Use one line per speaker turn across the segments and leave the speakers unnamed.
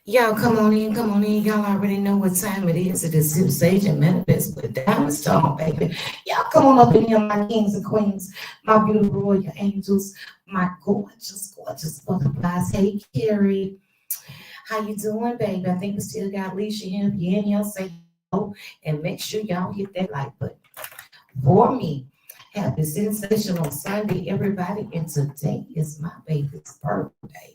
Y'all come on in, come on in. Y'all already know what time it is. It is Sip Sage and Manifest with Diamond Stone, baby. Y'all come on up in here, my kings and queens, my beautiful royal angels, my gorgeous, gorgeous butterflies. Hey, Carrie, how you doing, baby? I think we still got Alicia here. If you're in here, say hello and make sure y'all hit that like button for me. Happy sensational Sunday, everybody. And today is my baby's birthday.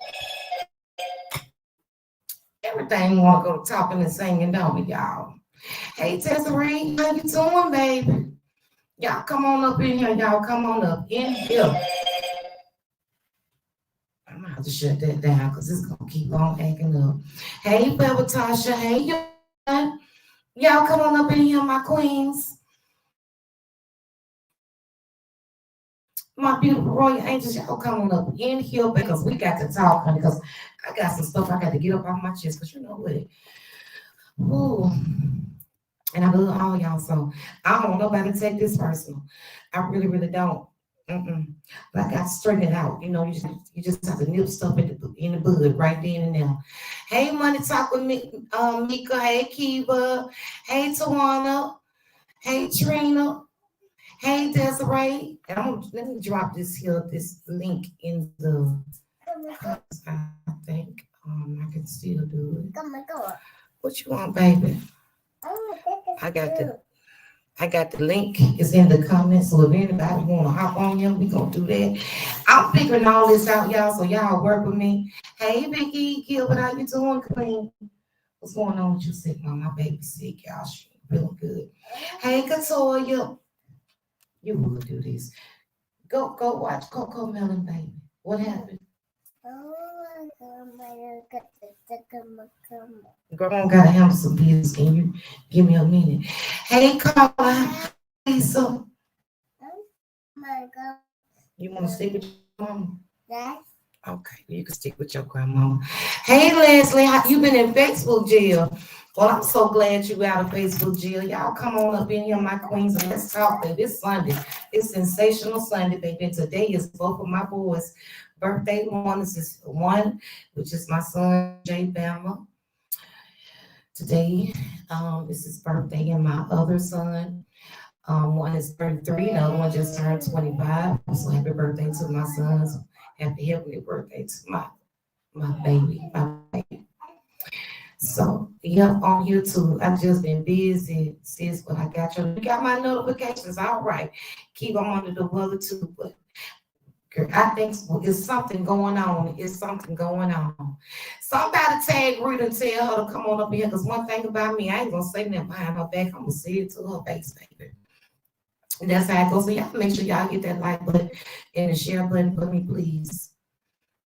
Everything want to go talking and singing, don't we, y'all? Hey, Desiree, how you doing, baby? Y'all come on up in here. Y'all come on up in here. I'm gonna have to shut that down because it's gonna keep on acting up. Hey, Bella Tasha. Hey, y'all come on up in here, my queens. My beautiful royal angels, y'all come on up in here because we got to talk, honey. Because I got some stuff I got to get up off my chest. Because you know what? Ooh. And I love all y'all, so I don't want nobody to take this personal. I really, really don't. Mm-mm. But I got to straighten it out. You just have to nip stuff in the bud right then and there. Hey, Money Talk with me, Mika. Hey, Kiva. Hey, Tawana. Hey, Trina. Hey, Desiree. And let me drop this link in the. I think I can still do it. What you want, baby? I got the link. It's in the comments. So if anybody want to hop on here, we gonna do that. I'm figuring all this out, y'all. So y'all work with me. Hey, Vicky, Gilbert, how you doing, Queen? What's going on with you, sick mom? My baby's sick, y'all. She feeling good. Hey, Katoya, you will do this. Go watch Coco Melon, baby. What happened? Girl, I gotta handle some business. Can you give me a minute? Hey, Carla. Lisa. You want to stick with your mom? Okay, you can stick with your grandma. Hey, Leslie, you been in Facebook jail? Well, I'm so glad you out of Facebook jail. Y'all come on up in here, my queens, and let's talk, baby. It's Sunday. It's sensational Sunday, baby. And today is both of my boys' birthday. One, which is my son, Jay Bama. Today is his birthday, and my other son, one is 33, the other one just turned 25. So happy birthday to my sons. Happy birthday to my baby, my baby. So yeah, on YouTube, I've just been busy, sis, but you got my notifications. All right. Keep on under the weather too, but girl, I think it's something going on. It's something going on. Somebody tag Rita and tell her to come on up here. Because one thing about me, I ain't gonna say nothing behind her back. I'm gonna say it to her face, baby. And that's how it goes. So y'all make sure y'all get that like button and the share button for me, please.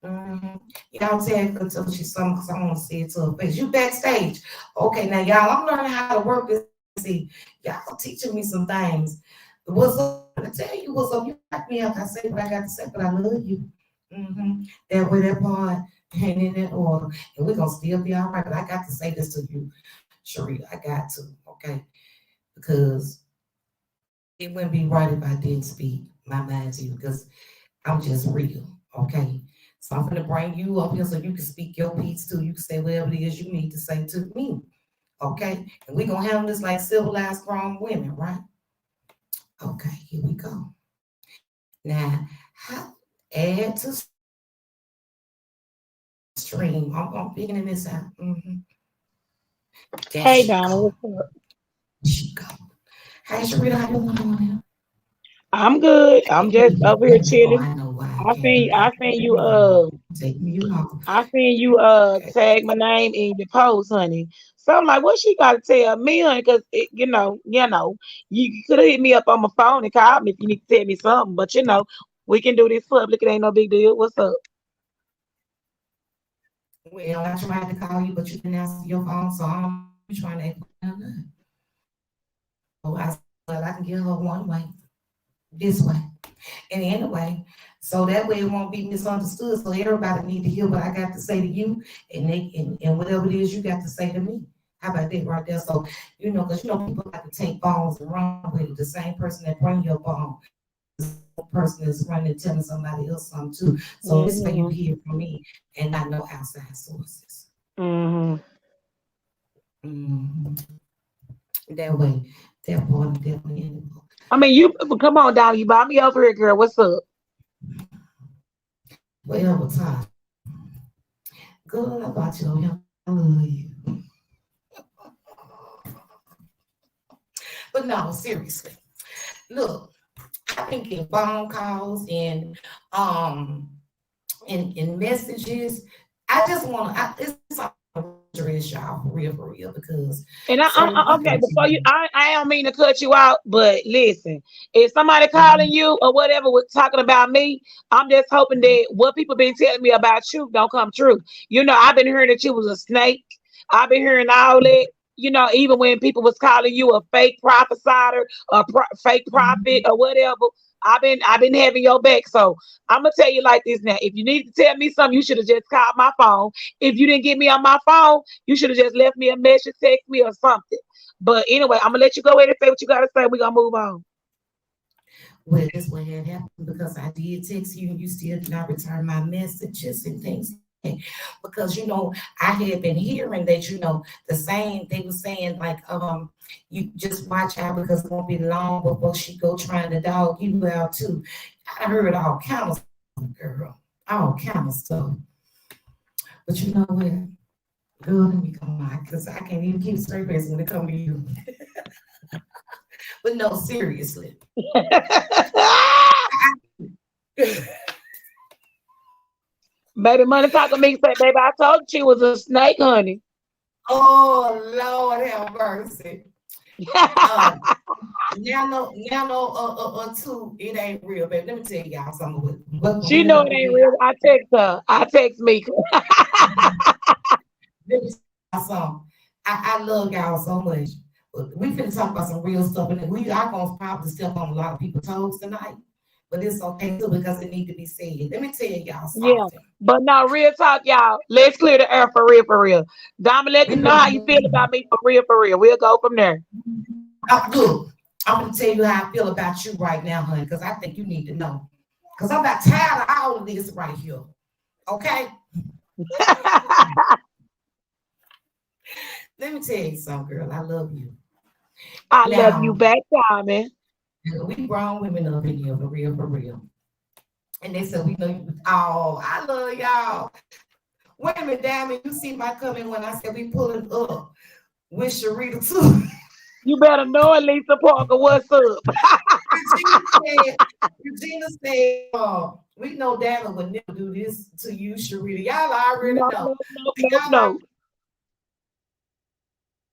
Mm-hmm. Y'all tag her until she's something because I want to see it to her face. You backstage. Okay, now y'all, I'm learning how to work this. See, y'all teaching me some things. What's up? I tell you what's up. You back me up. I say what I got to say, but I love you. Mm-hmm. That way, that part ain't in that order. And we're going to still be all right. But I got to say this to you, Sherita. I got to, okay? Because it wouldn't be right if I didn't speak my mind to you because I'm just real, okay? So I'm gonna bring you up here so you can speak your piece too. You can say whatever it is you need to say to me, okay? And we're gonna handle this like civilized strong women, right? Okay, here we go. Now, add to stream. I'm figuring this out. Mm-hmm. There
Hey
she
Donna,
go.
what's up?
She go. Hey, Sharita, how you doing?
I'm good. I'm just over here
Oh,
chilling.
I know why I
I
can't
seen
do
I
that.
seen you
You off. Take you off. Okay.
tag my name in your post, honey. So I'm like, what she gotta tell me, honey? Because you could have hit me up on my phone and called me if you need to tell me something. But we can do this public. It ain't no big deal. What's up?
Well, I tried to call you, but you didn't answer your phone, so I'm trying to explain that. So I said, well, I can get her one way, this way. And anyway, so that way it won't be misunderstood. So everybody need to hear what I got to say to you and whatever it is you got to say to me. How about that right there? So, because people like to take phones and run with it. The same person that bring your phone, the same person is running telling somebody else something too. So this way you
Hmm.
hear from me and not no outside sources.
Hmm.
Mhm. That way, that part definitely in the book.
I mean, you come on down. You buy me over here, girl. What's up?
Well, Tasha, good about you. I love you. But no, seriously. Look, I've been getting phone calls um and messages. I just want to. It's all address y'all for real, because
And
so one
okay,
thing.
before you, I don't mean to cut you out, but listen, if somebody calling you or whatever was talking about me, I'm just hoping that what people been telling me about you don't come true. I've been hearing that you was a snake. I've been hearing all that. Even when people was calling you a fake prophesier, a fake prophet or whatever, I've been having your back. So I'm gonna tell you like this now. If you need to tell me something, you should have just called my phone. If you didn't get me on my phone, you should have just left me a message, text me or something. But anyway, I'm gonna let you go ahead and say what you gotta say. We're gonna move on.
Well, this what had happened because I did text you and you still did not return my messages and things like that. Because I had been hearing that the same they were saying like you just watch out because it won't be long before she go trying to dog you out too. I heard all kind of stuff, girl, all kind of stuff. But you know what? Girl, let me come on, because I can't even keep straight face when it come to you. But no, seriously.
Baby Money talking to me say, baby, I told you she was a snake, honey.
Oh Lord have mercy. Um, now no two, it ain't real, baby. Let me tell y'all something. What
She
women
know
don't
it
give
ain't
y'all.
real. I text her. I text Mika.
Let me tell y'all something. I love y'all so much. But we finna talk about some real stuff, and we are gonna probably step on a lot of people's toes tonight. But it's okay too because it need to be said. Let me tell y'all
Yeah.
something.
But now, real talk, y'all. Let's clear the air for real, for real. Diamond, let
We
them know how you feel about me for real, for real. We'll go from there.
look, I'm gonna tell you how I feel about you right now, honey, because I think you need to know. Because I'm about tired of all of this right here. Okay? Let me tell you something, girl. I love you.
I love you
Now,
back, Diamond.
we grown women up in here, for real, for real. And they said, we know you. Oh, I love y'all. Wait a minute, Diamond. You see my coming when I said we pulling up with Sherita too.
You better know it, Lisa Parker. What's up?
Regina said, Regina said, we know Diamond would never do this to you, Sherita. Y'all already
No,
know.
no, no, no,
Y'all
no.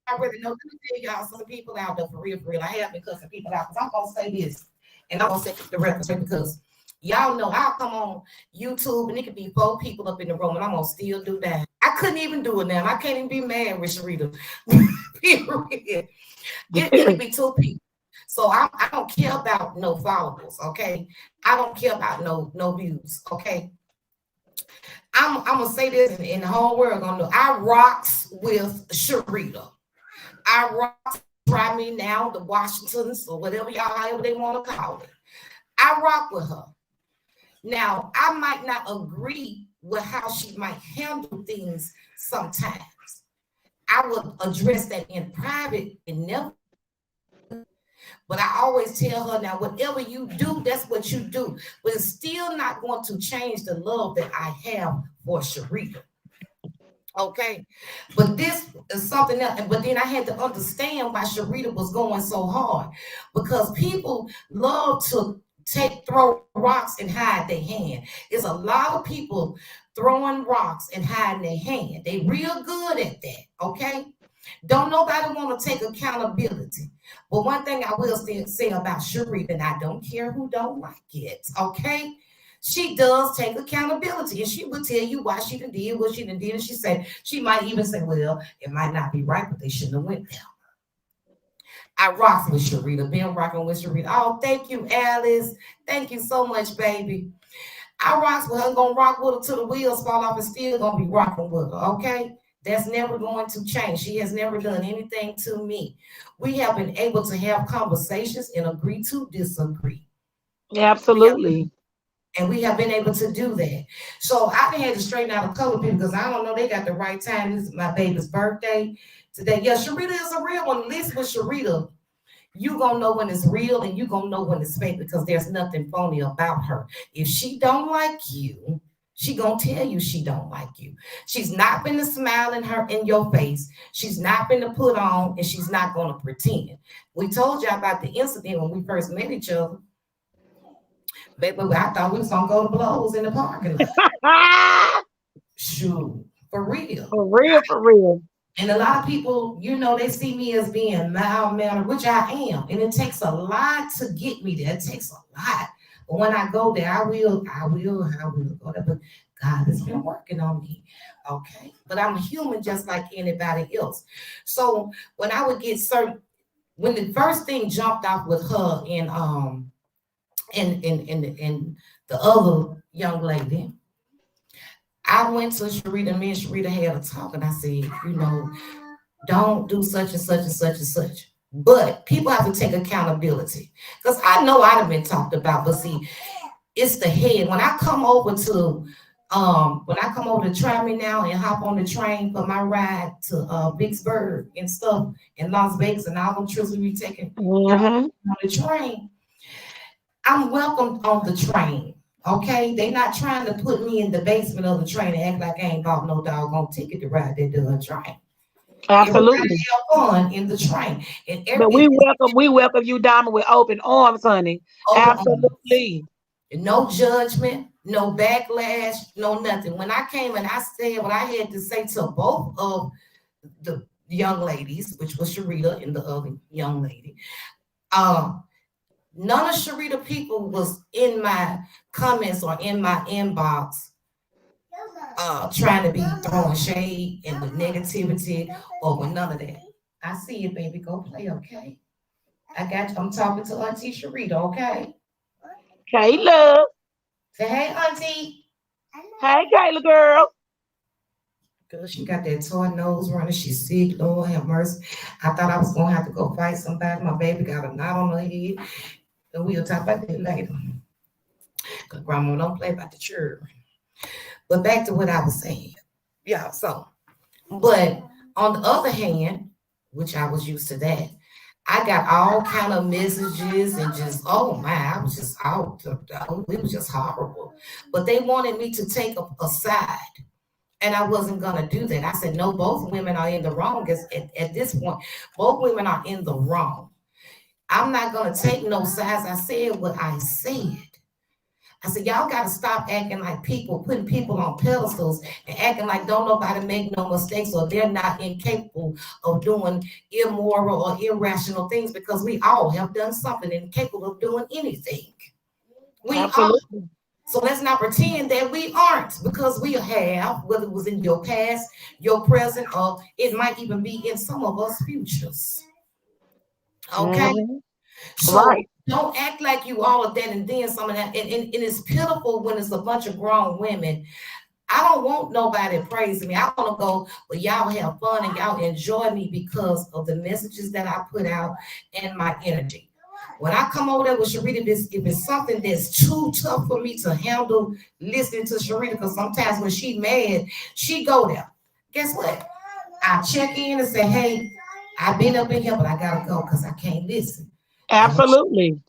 already know. Let me tell y'all some people out there for real, for real. I have been cussing people out because I'm gonna say this, and I'm gonna say the record straight because y'all know I'll come on YouTube and it could be 4 people up in the room and I'm gonna still do that. I couldn't even do it now. I can't even be mad with Sharita. Period. It could be 2 people. So I don't care about no followables, okay? I don't care about no views, okay? I'm gonna say this and the whole world gonna know. I rocks with Sharita. I rock try me now, the Washingtons or whatever y'all however they want to call it. I rock with her. Now I might not agree with how she might handle things sometimes. I would address that in private and never. But I always tell her now, whatever you do, that's what you do. But it's still not going to change the love that I have for Sharita. Okay. But this is something else. But then I had to understand why Sharita was going so hard. Because people love to throw rocks and hide their hand. There's a lot of people throwing rocks and hiding their hand. They real good at that. Okay. Don't nobody want to take accountability. But one thing I will still say about Sharita, and I don't care who don't like it, okay? She does take accountability, and she will tell you why she done did what she done did. And she might even say, well, it might not be right, but they shouldn't have went there. I rock with Sharita, been rocking with Sharita. Oh, thank you, Alice. Thank you so much, baby. I rocks with her, gonna rock with her till the wheels fall off and still gonna be rocking with her, okay? That's never going to change. She has never done anything to me. We have been able to have conversations and agree to disagree. We have
Absolutely.
And we have been able to do that. So I done had to straighten out a couple of people because I don't know they got the right time. This is my baby's birthday today. Yeah, Sherita is a real one. Listen with Sherita, you gonna know when it's real and you gonna know when it's fake because there's nothing phony about her. If she don't like you, she gonna tell you she don't like you. She's not gonna smile in your face. She's not gonna put on, and she's not gonna pretend. We told you about the incident when we first met each other. Baby, I thought we was gonna go to blows in the parking lot. Shoot, for real.
For real, for real.
And a lot of people, they see me as being mild mannered, which I am. And it takes a lot to get me there. It takes a lot. But when I go there, I will go there. But God has been working on me. Okay. But I'm human just like anybody else. So when I would get when the first thing jumped off with her and the other young lady, I went to Sherita, me and Sherita had a talk, and I said, don't do such and such and such and such. But people have to take accountability. Because I know I'd have been talked about, but see, it's the head. When I come over to try me now and hop on the train for my ride to Vicksburg and stuff in Las Vegas and all them trips we be taking
Mm-hmm.
on the train, I'm welcomed on the train. Okay, they not trying to put me in the basement of the train and act like I ain't bought no doggone ticket to ride that train. Everybody
Absolutely.
have fun in the train, and
But we welcome you, Diamond, with open arms, honey.
open arms.
Absolutely.
No judgment, no backlash, no nothing. When I came and I said what I had to say to both of the young ladies, which was Sherita and the other young lady, um, none of Sherita people was in my comments or in my inbox trying to be throwing shade and with negativity or with none of that. I see it, baby. Go play, okay? I got you. I'm talking to Auntie Sherita, okay?
Kayla.
Say, hey, Auntie.
Hey, Kayla, girl.
Girl, she got that toy nose running. She's sick, Lord have mercy. I thought I was going to have to go fight somebody. My baby got a knot on her head. And we'll talk about that later. Because grandma don't play about the children. But back to what I was saying. Yeah, so, but on the other hand, which I was used to that, I got all kind of messages and just, oh my, I was just out. It was just horrible. But they wanted me to take a side. And I wasn't going to do that. I said, no, both women are in the wrong. At this point, both women are in the wrong. I'm not going to take no sides. I said what I said. I said, y'all got to stop acting like people, putting people on pedestals and acting like don't nobody make no mistakes or they're not incapable of doing immoral or irrational things because we all have done something and capable of doing anything. We are.
Absolutely.
So let's not pretend that we aren't because we have, whether it was in your past, your present, or it might even be in some of us futures. Okay?
Hmm.
So
Right.
don't act like you all of that and then some of that. And it's pitiful when it's a bunch of grown women. I don't want nobody praising me. I want to go, but y'all have fun and y'all enjoy me because of the messages that I put out and my energy. When I come over there with Sharita, if it's something that's too tough for me to handle listening to Sharita, because sometimes when she mad, she go there. Guess what? I check in and say, hey, I've been up in here, but I gotta go because I can't listen. And
Absolutely.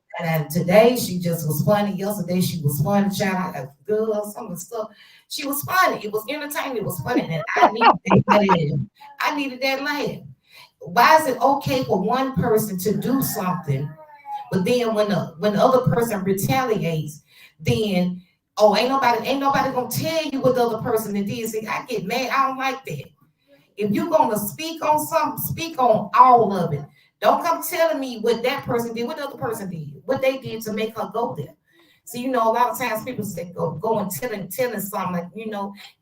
today she just was funny. Yesterday she was funny. Child, I got good some of the stuff. She was funny. It was entertaining. It was funny. And I needed that laugh. I needed that laugh. Why is it okay for one person to do something, but then when the other person retaliates, then ain't nobody gonna tell you what the other person did. See, I get mad. I don't like that. If you're gonna speak on something, speak on all of it. Don't come telling me what that person did, what the other person did, what they did to make her go there. So a lot of times people say go and telling something like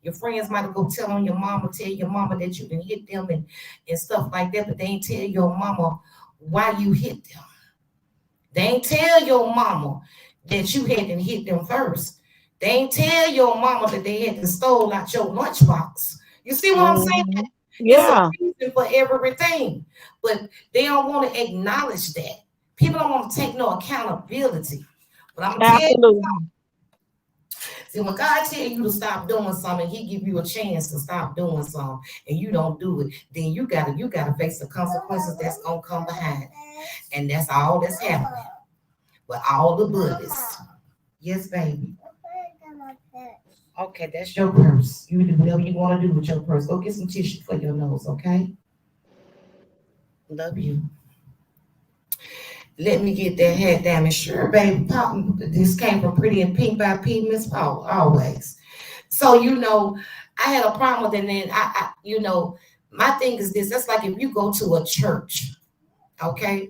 your friends might go tell on your mama, tell your mama that you can hit them and stuff like that, but they ain't tell your mama why you hit them. They ain't tell your mama that you had to hit them first. They ain't tell your mama that they had to stole out your lunchbox. You see what I'm saying?
Hmm.
It's a
Yeah.
reason for everything, but they don't want to acknowledge that. People don't want to take no accountability. But I'm gonna tell you,
Absolutely.
See, when God tell you to stop doing something, He give you a chance to stop doing something, and you don't do it, then you gotta face the consequences that's gonna come behind it. And that's all that's happening with all the bullies. Yes, baby. Okay, that's your purse. You do whatever you want to do with your purse. Go get some tissue for your nose, okay? Love you. Let me get that head damage. Sure, baby. Pop, this came from Pretty and Pink by P. Miss Paul, always. So, I had a problem with it. And then my thing is this. That's like if you go to a church, okay?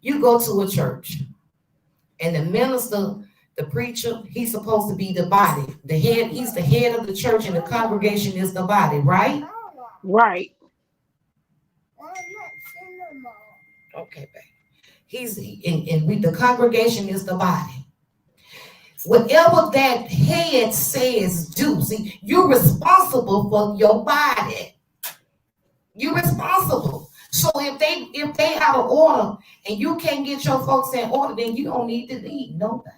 You go to a church and the minister, the preacher, he's supposed to be the body. He's the head of the church and the congregation is the body, right?
Right.
Okay, baby. He's the congregation is the body. Whatever that head says, do. See, you're responsible for your body. You're responsible. So if they out of order and you can't get your folks in order, then you don't need to lead nobody.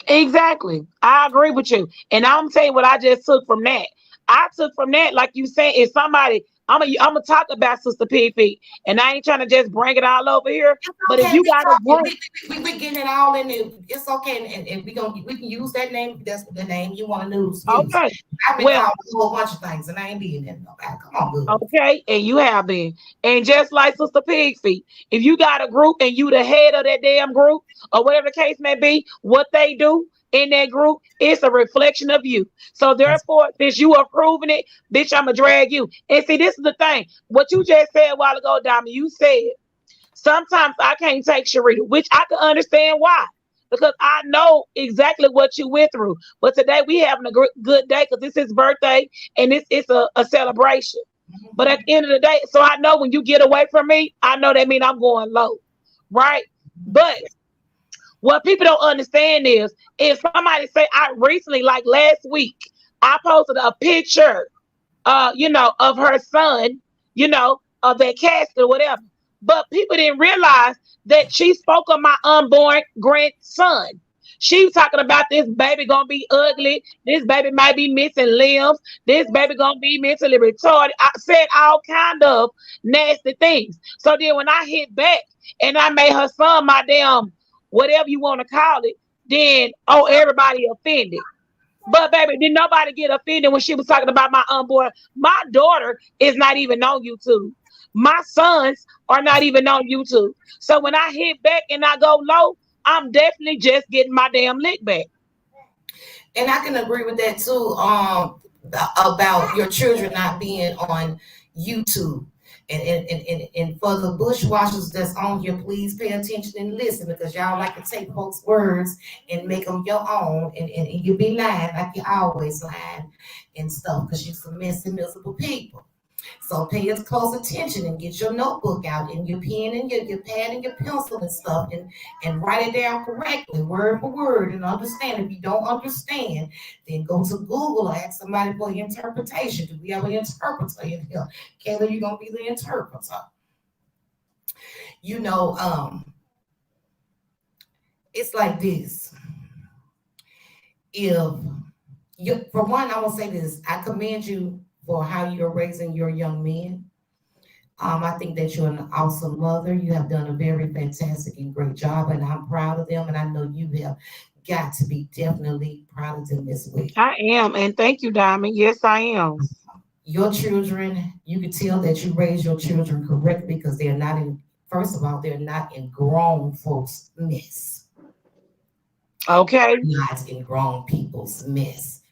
Exactly. I agree with you. And I'm saying what I just took from that. I took from that, like you said, if somebody, I'm gonna talk about Sister Pig Feet, and I ain't trying to just bring it all over here.
It's
But if
okay.
you got a group,
We getting it all in there. It's okay, and we can use that name. That's the name you want to use.
okay,
I've been
well,
called a whole bunch of things, and I ain't being in nobody. Come on, good.
okay, and you have been. And just like Sister Pig Feet, if you got a group and you the head of that damn group, or whatever the case may be, what they do in that group, it's a reflection of you. So therefore, since you are proving it, bitch, I'ma drag you. And see, this is the thing. What you just said a while ago, Diamond, you said sometimes I can't take Sherita, which I can understand why. Because I know exactly what you went through. But today we having a good day because this is his birthday and it's a celebration. But at the end of the day, so I know when you get away from me, I know that means I'm going low. Right? But what people don't understand is if somebody say I recently, like last week, I posted a picture of her son, of that casket or whatever. But people didn't realize that she spoke of my unborn grandson. She was talking about this baby gonna be ugly. This baby might be missing limbs. This baby gonna be mentally retarded. I said all kind of nasty things. So then when I hit back and I made her son my damn whatever you want to call it, then everybody offended. But baby, did nobody get offended when she was talking about my unborn? My daughter is not even on YouTube. My sons are not even on YouTube. So when I hit back and I go low, I'm definitely just getting my damn lick back.
And I can agree with that too. About your children not being on YouTube. And for the bushwashers that's on here, please pay attention and listen because y'all like to take folks' words and make them your own. And you be lying like you always lying and stuff because you're some messy, miserable people. So pay as close attention and get your notebook out and your pen and your pad and your pencil and stuff and write it down correctly, word for word, and understand. If you don't understand, then go to Google or ask somebody for interpretation. Do we have an interpreter in here? Kayla, you're gonna be the interpreter. You know, it's like this. If you, for one, I will say this: I commend you for how you're raising your young men. I think that you're an awesome mother. You have done a very fantastic and great job, and I'm proud of them. And I know you have got to be definitely proud of them as well.
I am, and thank you, Diamond. Yes, I am.
Your children, you can tell that you raise your children correctly because they're not in, first of all, they're not in grown folks' mess.
Okay.
Not in grown people's mess.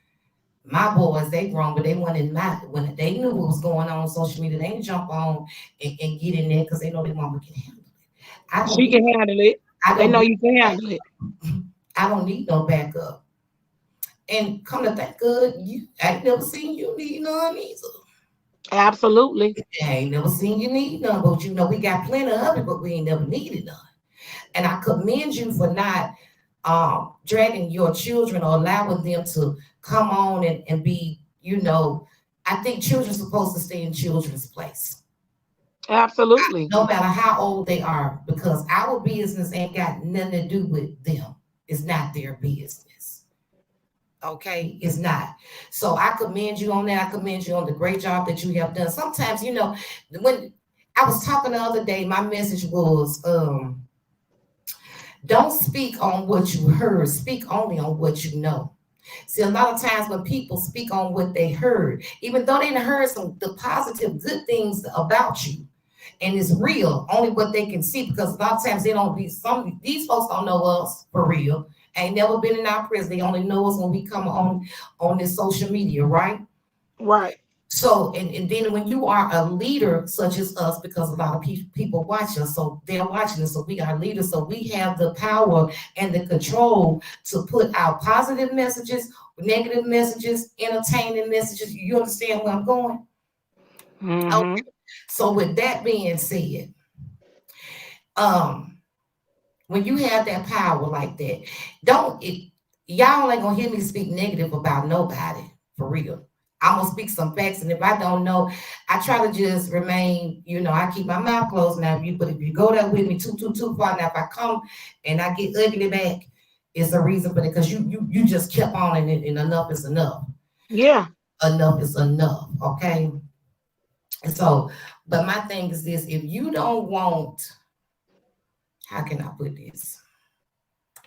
My boys, they grown, but they went in my when they knew what was going on social media, they didn't jump on and get in there because they know their mama can handle it. I don't
She
need
can handle it.
I
They
don't
know
need
you can handle it.
I don't need no backup. And come to think good, you I ain't never seen you need none either.
Absolutely.
I ain't never seen you need none, but we got plenty of it, but we ain't never needed none. And I commend you for not dragging your children or allowing them to come on and be, I think children are supposed to stay in children's place,
Absolutely.
no matter how old they are, because our business ain't got nothing to do with them. It's not their business. Okay, it's not. So I commend you on that. I commend you on the great job that you have done. Sometimes, when I was talking the other day, my message was don't speak on what you heard, speak only on what you know. See, a lot of times when people speak on what they heard, even though they done heard some the positive, good things about you, and it's real, only what they can see, because a lot of times they don't be some these folks don't know us for real. Ain't never been in our prison. They only know us when we come on this social media, right?
Right.
So, and then when you are a leader such as us, because a lot of people watch us, so they're watching us, so we are leaders, so we have the power and the control to put out positive messages, negative messages, entertaining messages. You understand where I'm going?
Mm-hmm.
Okay. So with that being said, um, when you have that power like that, don't it, y'all ain't gonna hear me speak negative about nobody for real. I'm gonna speak some facts, and if I don't know, I try to just remain. I keep my mouth closed now. But if you go there with me too far, now if I come and I get ugly back, it's a reason for it, because you just kept on, and enough is enough.
Yeah.
Enough is enough. Okay. And so, but my thing is this: if you don't want, how can I put this?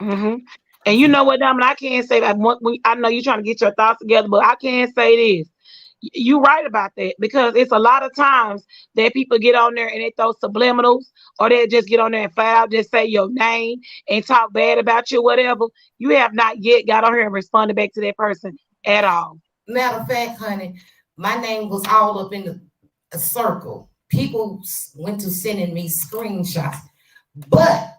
Mm-hmm. And you know what, Diamond? I can't say that. I know you're trying to get your thoughts together, but I can't say this. You're right about that, because it's a lot of times that people get on there and they throw subliminals, or they just get on there and flat out just say your name and talk bad about you, whatever. You have not yet got on here and responded back to that person at all.
Matter of fact, honey, my name was all up in a circle. People went to sending me screenshots. But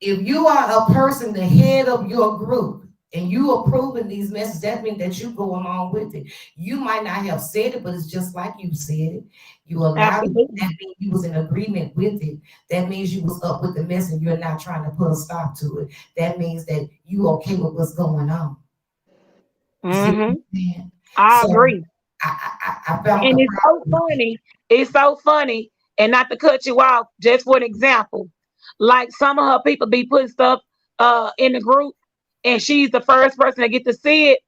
if you are a person, the head of your group, and you approving these messages, that means that you go along with it. You might not have said it, but it's just like you said it. You allowed it.
Absolutely.
That means you was in agreement with it. That means you was up with the message. You're not trying to put a stop to it. That means that you okay with what's going on. You see what
Mm-hmm.
I'm saying?
I
So
agree.
I found the
And it's so
problem.
funny. It's so funny. And not to cut you off, just for an example, like some of her people be putting stuff in the group, and she's the first person to get to see it.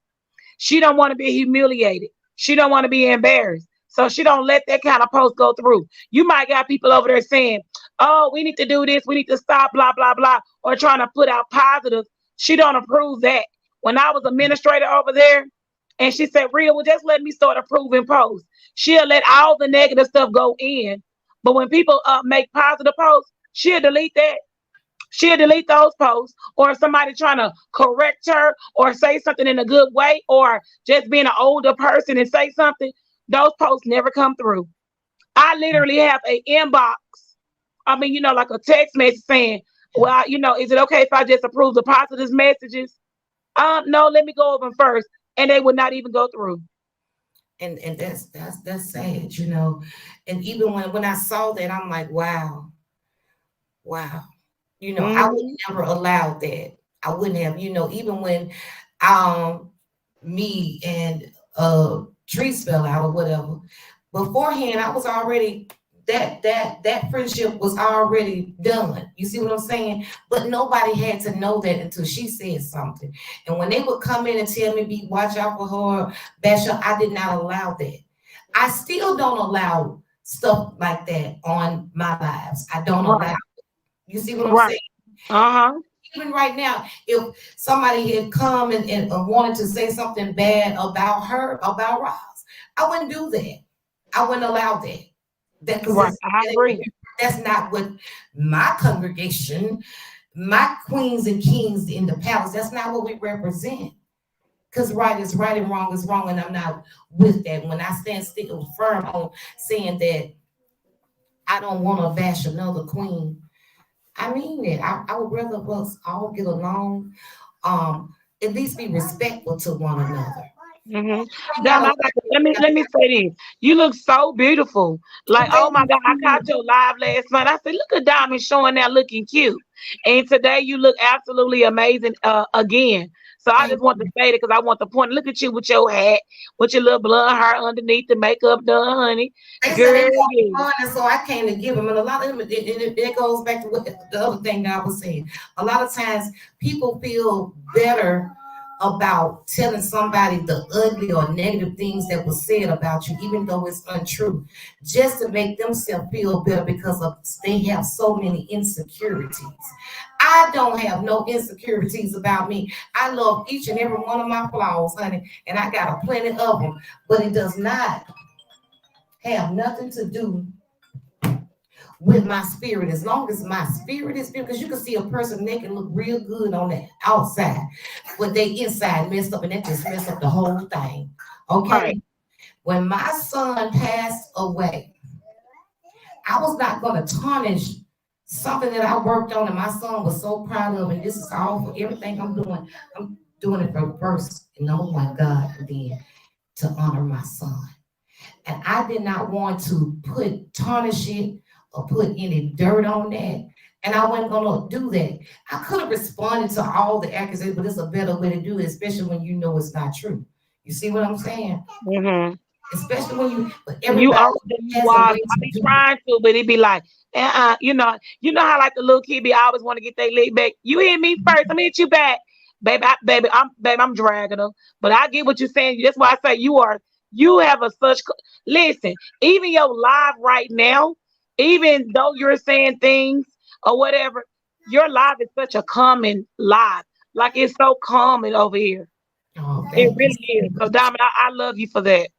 She don't want to be humiliated. She don't want to be embarrassed. So she don't let that kind of post go through. You might got people over there saying, "Oh, we need to do this. We need to stop, blah blah blah," or trying to put out positive. She don't approve that. When I was administrator over there, and she said, "Real, well, just let me start approving posts." She'll let all the negative stuff go in, but when people make positive posts, she'll delete that. She'll delete those posts, or if somebody trying to correct her or say something in a good way, or just being an older person and say something, those posts never come through. I literally have a inbox. I mean, like a text message saying, "Well, is it okay if I just approve the positive messages?" No, let me go over them first, and they would not even go through.
And that's sad. And even when I saw that, I'm like, wow, wow. I would
Hmm.
never allow that. I wouldn't have, even when um me and Trees fell out or whatever. Beforehand, I was already that friendship was already done. You see what I'm saying? But nobody had to know that until she said something. And when they would come in and tell me, "Be watch out for her," bash her, I did not allow that. I still don't allow stuff like that on my lives. I don't allow.
Right,
You see what I'm
right.
saying?
Uh-huh.
Even right now, if somebody had come and wanted to say something bad about her, about Roz, I wouldn't do that. I wouldn't allow that. That because
Right. I agree.
that's not what my congregation, my queens and kings in the palace. That's not what we represent. Because right is right and wrong is wrong, and I'm not with that. When I stand still firm on saying that I don't want to bash another queen, I mean it. I would rather us all get along, at least be respectful to one another.
Hmm.
I
Damn,
got
I
a
got to, let me say this. You look so beautiful. Like, oh
thank
my God, I caught
you.
your live last night. I said, look at Diamond showing that looking cute. And today you look absolutely amazing again. So I
Thank
just want to
you.
say that because I want to point. Look at you with your hat, with your little blonde hair underneath the makeup done, honey.
They said they
Girl,
called me
yeah.
fun, and so I came to give them. And a lot of them, it goes back to what the other thing that I was saying. A lot of times people feel better about telling somebody the ugly or negative things that was said about you, even though it's untrue, just to make themselves feel better because of they have so many insecurities. I don't have no insecurities about me. I love each and every one of my flaws, honey, and I got a plenty of them. But it does not have nothing to do with my spirit. As long as my spirit is pure, because you can see a person, they can look real good on the outside, but they inside messed up, and that just messed up the whole thing.
Right.
Okay. When my son passed away, I was not going to tarnish something that I worked on and my son was so proud of. And this is all for everything I'm doing. I'm doing it for first and number one, God, and then to honor my son. And I did not want to put tarnish it or put any dirt on that. And I wasn't gonna do that. I could have responded to all the accusations, but it's a better way to do it, especially when you know it's not true. You see what I'm saying?
Mm-hmm.
Especially when but
You
everybody
own that you
has a
was.
way
I
to
be
do it.
trying to, but it be like, you know how like the little kid be always want to get their leg back. You hit me first, I'm hit you back, baby. I'm dragging them. But I get what you're saying. That's why I say you have a listen. Even your live right now, even though you're saying things or whatever, your live is such a common live. Like it's so common over here.
Oh,
It
thank you
really
so
is. So,
much.
Diamond, I love you for that.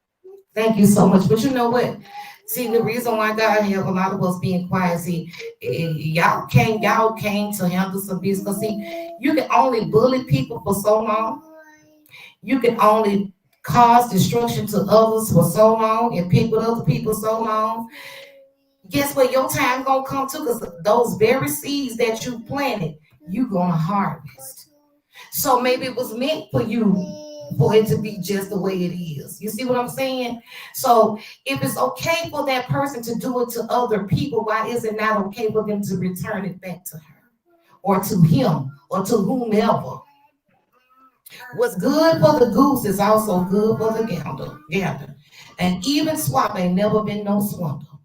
Thank you so much. But you know what? See, the reason why God have a lot of us being quiet, see, y'all came to handle some business. 'Cause see, you can only bully people for so long. You can only cause destruction to others for so long and pick with other people so long. Guess what? Your time gonna come too, because those very seeds that you planted, you gonna harvest. So maybe it was meant for you for it to be just the way it is. You see what I'm saying? So if it's okay for that person to do it to other people, why is it not okay for them to return it back to her or to him or to whomever? What's good for the goose is also good for the gander. Gander. And even swap ain't never been no swindle.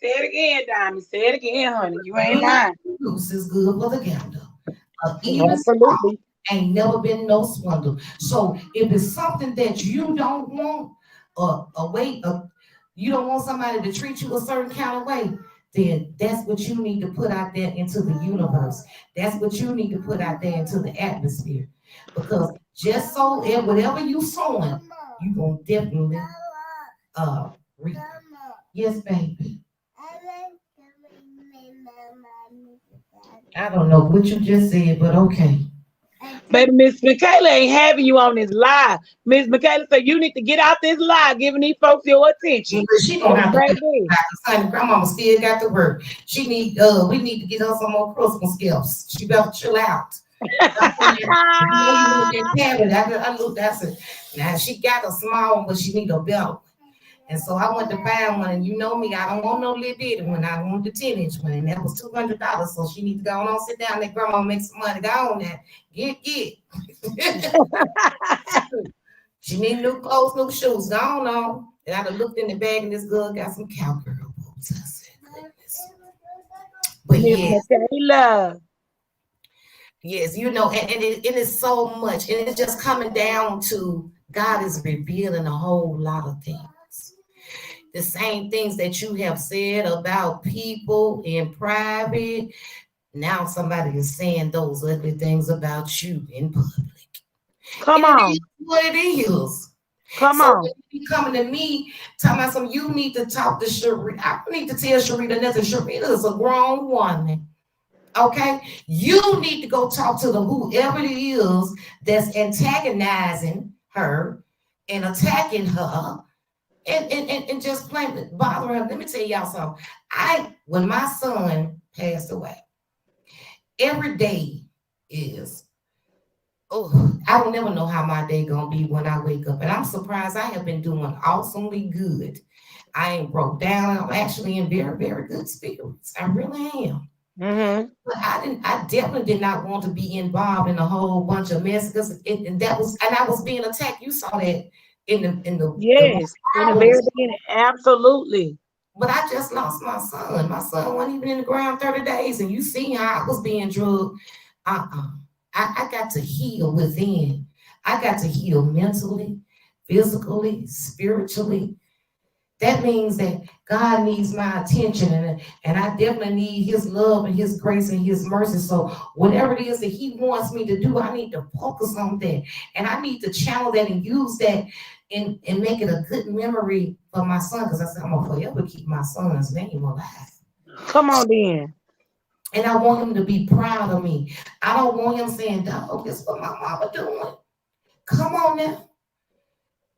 Say it again, Diamond. Say it again, honey. You ain't
Good
lying.
goose is good for the gander. Even swap
Absolutely.
ain't never been no swindle. So if it's something that you don't want, you don't want somebody to treat you a certain kind of way, then that's what you need to put out there into the universe. That's what you need to put out there into the atmosphere. Because just so and whatever you sowing, you gonna definitely reap. Yes, baby. I don't know what you just said, but okay.
Baby, Miss Michaela ain't having you on this live. Miss Michaela said you need to get out this live, giving these folks your
Yeah,
attention.
she gonna
Cause
have to get
baby,
back. Son, grandmama still got to work. We need to get her some more Christmas gifts. She better chill out. I know you want that tablet. I looked, I said, now she got a small one, but she need a better one. And so I went to buy one, and you know me, I don't want no little bitty one. I want the 10-inch one, and that was $200. So she need to go on, sit down, let grandma make some money. Go on there, get. She need new clothes, new shoes. Go on. And I done looked in the bag, and this girl got some cowgirl boots. I said, goodness. But
Miss
yes,
Michaela.
yes, it is so much, and it's just coming down to God is revealing a whole lot of things. The same things that you have said about people in private, now somebody is saying those ugly things about you in public.
Come
And it is
on.
what it is.
Come
So
on.
when you be coming to me, talking about some, you need to talk to Sherita. I don't need to tell Sherita nothing. Sherita is a grown woman. Okay, you need to go talk to the whoever it is that's antagonizing her and attacking her and just plain bother her. Let me tell y'all something. When my son passed away, every day is I don't never know how my day gonna be when I wake up. And I'm surprised I have been doing awesomely good. I ain't broke down. I'm actually in very, very good spirits. I really am.
Mm-hmm.
But I definitely did not want to be involved in a whole bunch of mess because and I was being attacked. You saw that in the
Yes. In the very
hours.
beginning. Absolutely.
But I just lost my son. My son wasn't even in the ground 30 days, and you see how I was being drugged. Uh-uh. I got to heal within. I got to heal mentally, physically, spiritually. That means that God needs my attention, and I definitely need his love and his grace and his mercy. So whatever it is that he wants me to do, I need to focus on that. And I need to channel that and use that and make it a good memory for my son. Because I said, I'm gonna forever keep my son's name alive.
Come on then.
And I want him to be proud of me. I don't want him saying, dog, this is what my mama doing. Come on now.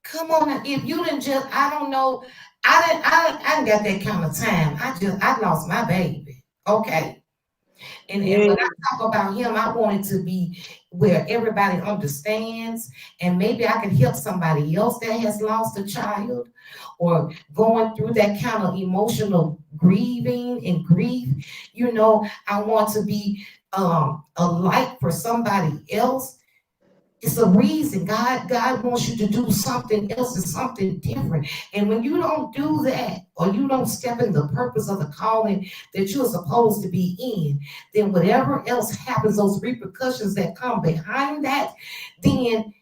Come on now. If you didn't just, I don't know. I didn't got that kind of time. I lost my baby. Okay. And
Yeah.
when I talk about him, I want it to be where everybody understands, and maybe I can help somebody else that has lost a child or going through that kind of emotional grieving and grief. I want to be a light for somebody else. It's a reason. God wants you to do something else and something different. And when you don't do that, or you don't step in the purpose of the calling that you're supposed to be in, then whatever else happens, those repercussions that come behind that, then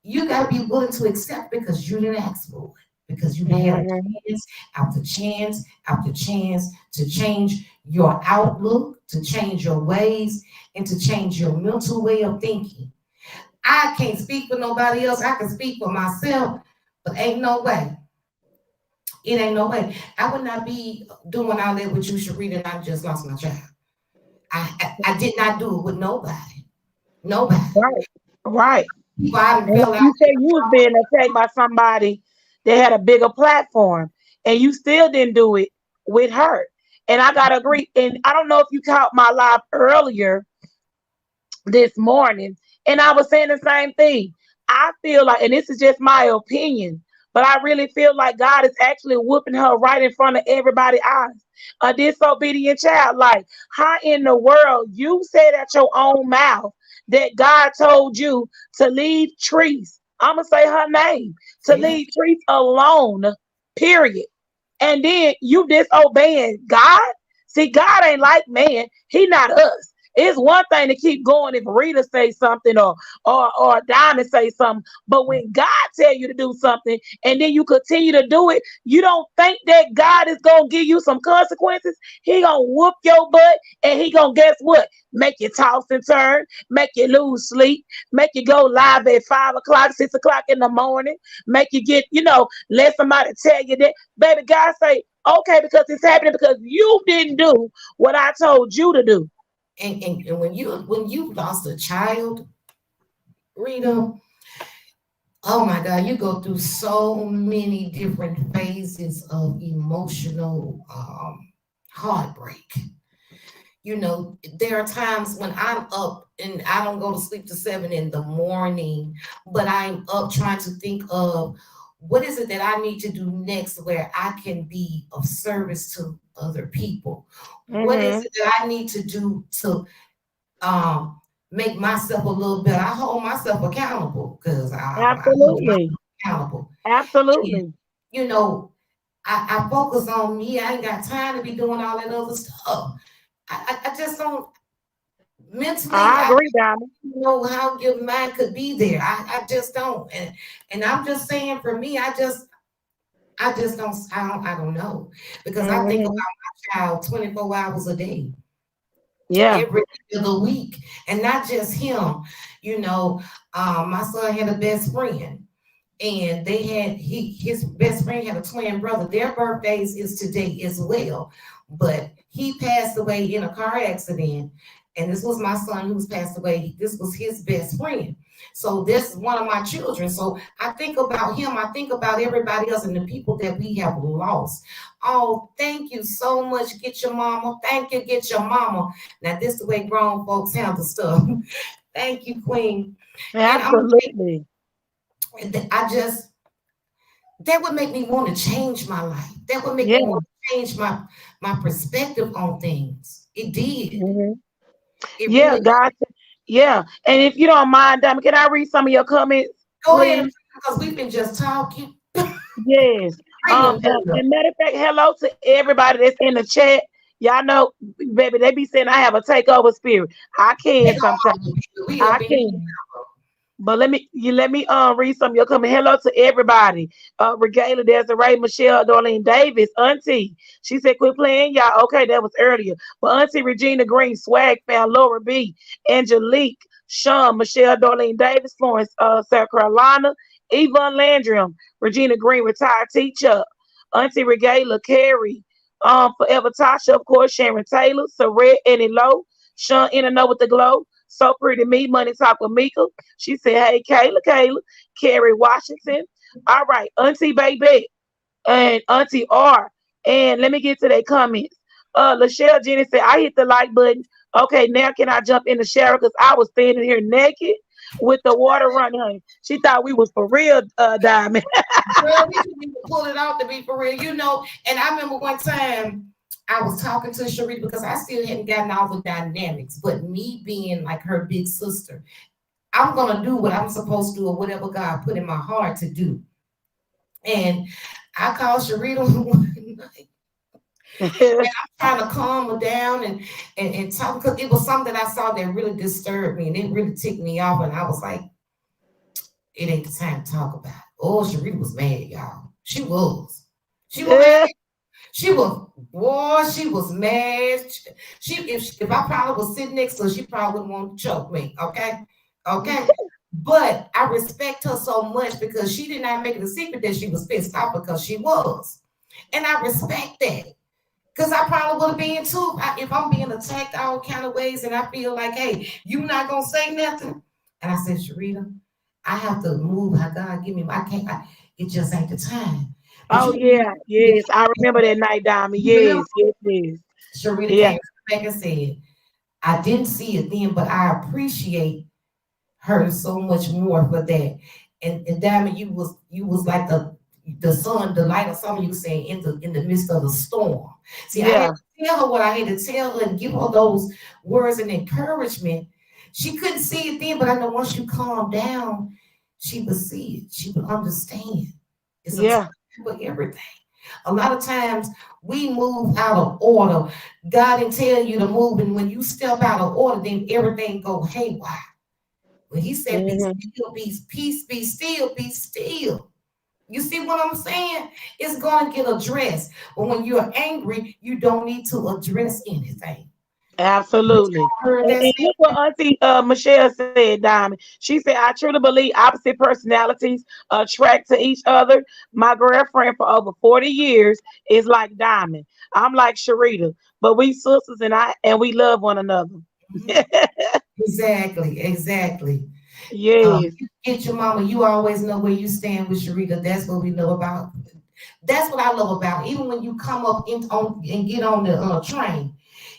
you got to be willing to accept, because you didn't ask for it. Because you had a
Mhm.
chance after chance after chance to change your outlook, to change your ways, and to change your mental way of thinking. I can't speak for nobody else. I can speak for myself, but ain't no way. It ain't no way. I would not be doing all that with you, Sherita, and I just lost my child. I did not do it with nobody. Nobody.
Right. Right.
People I done
And like
fell out
you said,
with.
you was being attacked by somebody that had a bigger platform, and you still didn't do it with her. And I gotta agree. And I don't know if you caught my live earlier this morning, and I was saying the same thing. I feel like, and this is just my opinion, but I really feel like God is actually whooping her right in front of everybody's eyes. A disobedient child. Like, how in the world you said at your own mouth that God told you to leave Trees? I'm gonna say her name, to
Say that.
leave Trees alone. Period. And then you disobeying God. See, God ain't like man. He not us. It's one thing to keep going if Rita say something, or Diamond say something, but when God tell you to do something and then you continue to do it, you don't think that God is gonna give you some consequences. He gonna whoop your butt, and he gonna, guess what? Make you toss and turn, make you lose sleep, make you go live at 5 o'clock, 6 o'clock in the morning, make you get, let somebody tell you that, baby. God say, okay, because it's happening because you didn't do what I told you to do.
And when you lost a child, Rita, oh my God, you go through so many different phases of emotional heartbreak. There are times when I'm up and I don't go to sleep till 7 in the morning, but I'm up trying to think of what is it that I need to do next where I can be of service to other people. What is
Hmm.
it that I need to do to um, make myself a little better? I hold myself accountable because I hold
Absolutely.
myself accountable. And,
Absolutely.
you know, I focus on me. I ain't got time to be doing all that other stuff. I just don't mentally.
I
I
agree, Diamond.
don't know how your mind could be there. I just don't. And I'm just saying, for me, I just don't. I don't know, because I think about
Hmm.
my child 24 hours a day,
Yeah.
every day of the week, and not just him. You know, my son had a best friend, and his best friend had a twin brother. Their birthdays is today as well, but he passed away in a car accident, and this was my son who's passed away. This was his best friend. So this is one of my children. So I think about him. I think about everybody else and the people that we have lost. Oh, thank you so much. Get your mama. Thank you. Get your mama. Now this is the way grown folks handle stuff. Thank you, Queen. And
Absolutely.
I just that would make me want to change my life. That would make me
Yeah.
want to change my perspective on things. It did.
Hmm.
It
Yeah,
really.
God. Yeah. And if you don't mind, Diamond, can I read some of your comments,
Go ahead,
please?
because we've been just talking.
Yes.
Bring them girl.
And matter of fact, hello to everybody that's in the chat. Y'all know, baby, they be saying I have a takeover spirit. I can
That's all
sometimes.
the people. We
I
up in here.
can. But let me read some of your comment. Hello to everybody. Regala, Desiree, Michelle, Darlene Davis, Auntie. She said, quit playing, y'all. Okay, that was earlier. But Auntie Regina Green, Swag Fan, Laura B, Angelique, Sean, Michelle, Darlene Davis, Florence, South Carolina, Yvonne Landrum, Regina Green, retired teacher, Auntie Regala, Carrie, Forever Tasha, of course, Sharon Taylor, Saret, Annie Lowe, Sean in and know with the glow. So pretty me, money talk with Mika. She said, hey, Kayla, Carrie Washington. All right, Auntie Baby and Auntie R. And let me get to their comments. Lachelle Jenny said, I hit the like button. Okay, now can I jump in the shower? Because I was standing here naked with the water running, honey. She thought we was for real, Diamond.
Girl, we didn't even pull it off to be for real, you know. And I remember one time I was talking to Sherita because I still hadn't gotten all the dynamics, but me being like her big sister, I'm gonna do what I'm supposed to do or whatever God put in my heart to do. And I called Sherita one night trying to calm her down and talk because it was something that I saw that really disturbed me and it really ticked me off. And I was like, it ain't the time to talk about it. Oh, Sherita was mad, y'all. She was. She was mad. She was, boy, she was mad. If I probably was sitting next to her, she probably wouldn't want to choke me. Okay. Okay. But I respect her so much because she did not make it a secret that she was pissed off because she was. And I respect that. Because I probably would have been too if I'm being attacked all kind of ways and I feel like, hey, you not gonna say nothing. And I said, Sherita, I have to move how God give me. I can't. It just ain't the time. But
Oh, yeah. Yes. I remember that night, Diamond.
you remember
Yes. Yes, yes.
Sherita
Yeah.
came back and said, I didn't see it then, but I appreciate her so much more for that. And Diamond, you was like the sun, the light, or something you were saying in the midst of the storm. See, I had
Yeah.
to tell her what I had to tell her and give her those words and encouragement. She couldn't see it then, but I know once you calm down, she would see it. She would understand. It's a time
Yeah.
for everything. A lot of times we move out of order. God didn't tell you to move, and when you step out of order, then everything go haywire. When he said, be
Hmm.
still, be peace, be still, be still. You see what I'm saying? It's going to get addressed. But when you're angry, you don't need to address anything.
Absolutely.
Heard that
And look what Auntie Michelle said, Diamond. She said, I truly believe opposite personalities attract to each other. My girlfriend for over 40 years is like Diamond. I'm like Sharita, but we sisters and we love one another.
Mhm. Exactly, exactly.
Yes.
You get your mama, you always know where you stand with Sharita. That's what we know about. That's what I love about it. Even when you come up and get on the train,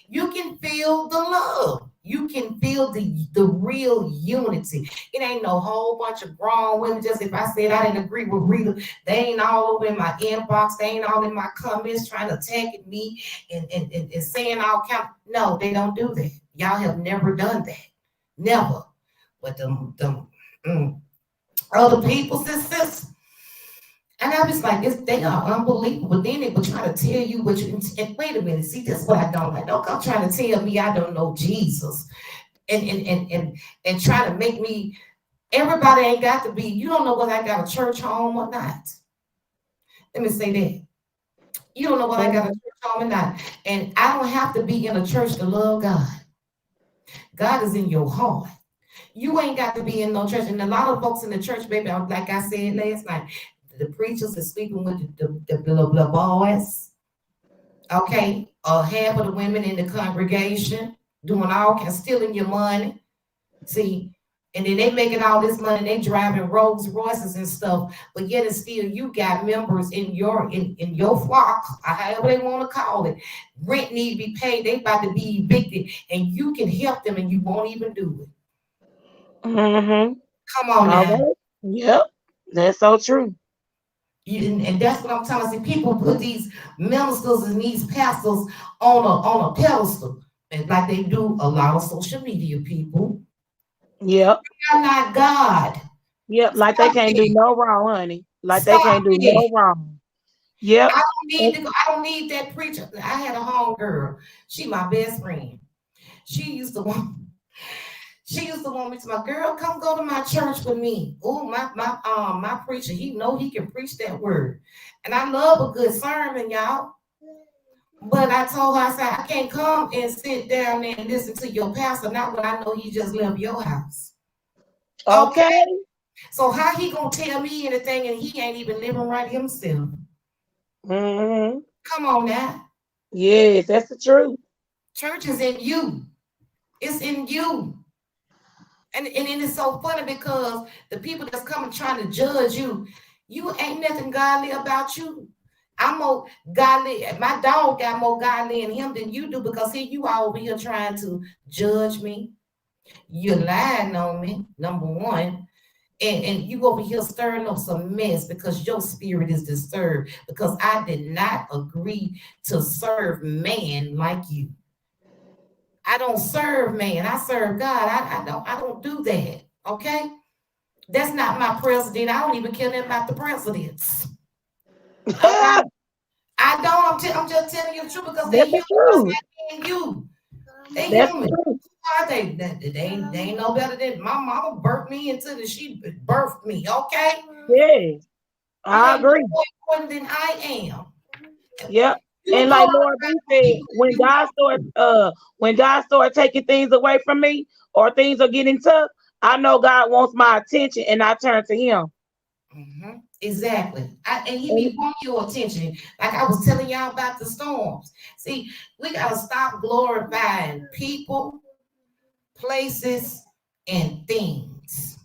you can feel the love. You can feel the real unity. It ain't no whole bunch of grown women. Just if I said I didn't agree with Rita, they ain't all over in my inbox. They ain't all in my comments trying to attack at me and saying all kind. No, they don't do that. Y'all have never done that. Never. But them mm, other people, sis, and I was like, this, they are unbelievable. Then they would try to tell you what you, and wait a minute, see, that's what I don't like. Don't come trying to tell me I don't know Jesus and try to make me, everybody ain't got to be, you don't know whether I got a church home or not. Let me say that. You don't know whether I got a
Mhm.
church home or not. And I don't have to be in a church to love God. God is in your heart. You ain't got to be in no church. And a lot of folks in the church, baby, like I said last night, the preachers are sleeping with the boys. Okay, half of the women in the congregation doing all kinds, stealing your money. See, and then they making all this money. They driving Rolls Royces and stuff. But yet and still, you got members in your flock, or however they want to call it. Rent need to be paid. They about to be evicted, and you can help them, and you won't even do it.
Mhm.
Come on
All
now.
right. Yep. That's so true.
And that's what I'm telling you. People put these ministers and these pastors on a pedestal, and like they do a lot of social media people.
Yep.
They're not God.
Yep. Like they
Stop
can't do
it.
no wrong, honey. Like they
Stop
can't do
it.
no wrong. Yep.
I don't need that preacher. I had a home girl. She my best friend. She used to want She used to want me to my girl, come go to my church with me. Oh, my preacher, he know he can preach that word. And I love a good sermon, y'all. But I told her, I said, I can't come and sit down there and listen to your pastor, not when I know he just left your house. Okay.
Okay.
So how he gonna tell me anything and he ain't even living right himself?
Mm-hmm.
Come on now.
Yes, that's the truth.
Church is in you. It's in you. And it is so funny because the people that's coming trying to judge you, you ain't nothing godly about you. I'm more godly. My dog got more godly in him than you do because here you are over here trying to judge me. You're lying on me, number one. And you over here stirring up some mess because your spirit is disturbed because I did not agree to serve man like you. I don't serve man. I serve God. I don't do that. Okay? That's not my president. I don't even care nothing about the presidents. Okay?
That's
I don't. I'm just telling you the truth because they
the
human just
truth.
like me and you. They
That's the
human.
truth.
Are they ain't no better than my mama birthed me into the she birthed me. Okay?
Yes,
You
I
ain't no
agree.
more important than I am.
Yep.
You
And like
call
Lord B said,
people
when God started taking things away from me or things are getting tough, I know God wants my attention and I turn to him.
Exactly. And he
And
be wanting your attention. Like I was telling y'all about the storms. See, we gotta stop glorifying people, places, and things.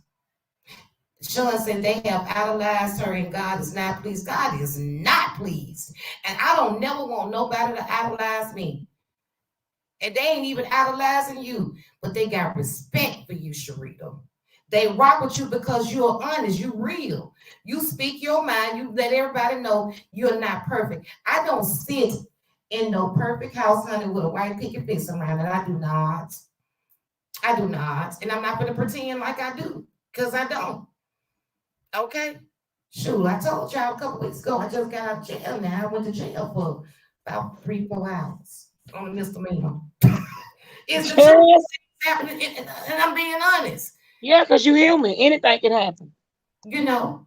Sean said they have idolized her and God is not pleased. God is not pleased. And I don't never want nobody to idolize me. And they ain't even idolizing you, but they got respect for you, Sherita. They rock with you because you're honest, you real. You speak your mind, you let everybody know you're not perfect. I don't sit in no perfect house, honey, with a white picket fence around it. I do not. I do not. And I'm not gonna pretend like I do, because I don't. Okay? Shoot, I told y'all a couple weeks ago, I just got out of jail now. I went to jail for about 3, 4 hours on a misdemeanor. It's the truth. It's happening, and I'm being honest.
yeah, because you're human. Anything can happen.
You know,